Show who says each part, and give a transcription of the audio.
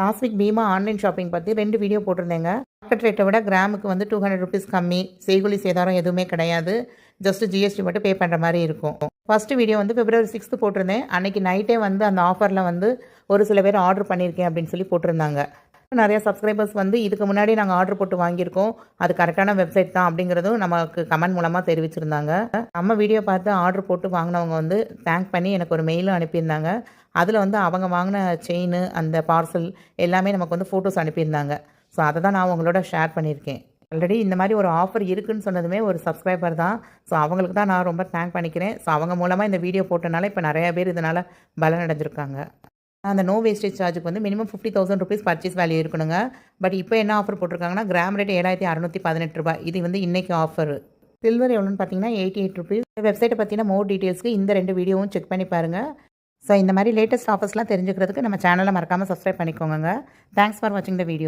Speaker 1: Last week Bima online shopping பற்றி 2 video போட்டிருந்தேங்க. Market ரேட்டை விட கிராமுக்கு வந்து ₹200 கம்மி, செய்கூலி சேதாரம் எதுவுமே கிடையாது. ஜஸ்ட் ஜிஎஸ்டி மட்டும் பே பண்ணுற மாதிரி இருக்கும். ஃபர்ஸ்ட் வீடியோ வந்து February 6 போட்டிருந்தேன். அன்னைக்கு நைட்டே வந்து அந்த ஆஃபரில் வந்து ஒரு சில பேர் ஆர்டர் பண்ணியிருக்கேன் அப்படின்னு சொல்லி போட்டிருந்தாங்க. நிறைய சப்ஸ்கிரைபர்ஸ் வந்து இதுக்கு முன்னாடி நாங்கள் ஆர்டர் போட்டு வாங்கியிருக்கோம், அது கரெக்டான வெப்சைட் தான் அப்படிங்கிறதும் நமக்கு கமெண்ட் மூலமாக தெரிவிச்சிருந்தாங்க. நம்ம வீடியோ பார்த்து ஆர்டர் போட்டு வாங்கினவங்க வந்து தேங்க் பண்ணி எனக்கு ஒரு மெயிலும் அனுப்பியிருந்தாங்க. அதில் வந்து அவங்க வாங்கின செயின், அந்த பார்சல் எல்லாமே நமக்கு வந்து ஃபோட்டோஸ் அனுப்பியிருந்தாங்க. ஸோ அதை தான் நான் உங்களோட ஷேர் பண்ணியிருக்கேன். ஆல்ரெடி இந்த மாதிரி ஒரு ஆஃபர் இருக்குதுன்னு சொன்னதுமே ஒரு சப்ஸ்கிரைபர் தான். ஸோ அவங்களுக்கு தான் நான் ரொம்ப தேங்க் பண்ணிக்கிறேன். ஸோ அவங்க மூலமாக இந்த வீடியோ போட்டனால இப்போ நிறையா பேர் இதனால் பலனடைஞ்சிருக்காங்க. அந்த நோ வேஸ்டேஜ் சார்ஜுக்கு வந்து மினிமம் ₹50,000 பர்ச்சேஸ் வேல்யூ இருக்கணுங்க. பட் இப்போ என்ன ஆஃபர் போட்டிருக்காங்கன்னா, கிராம் ரேட் ₹7,618. இது வந்து இன்றைக்கி ஆஃபர். சில்வர் எவ்வளோன்னு பார்த்தீங்கன்னா ₹88. இந்த வெப்சைட்டை பற்றின மோர் டீட்டெயில்ஸ்க்கு இந்த 2 வீடியோவும் செக் பண்ணி பாருங்கள். ஸோ இந்த மாதிரி லேட்டஸ்ட் ஆஃபர்ஸ்லாம் தெரிஞ்சுக்கிறதுக்கு நம்ம சேனலை மறக்காமல் சப்ஸ்கிரைப் பண்ணிக்கோங்க. தேங்க்ஸ் ஃபார் வாட்சிங் த வீடியோ.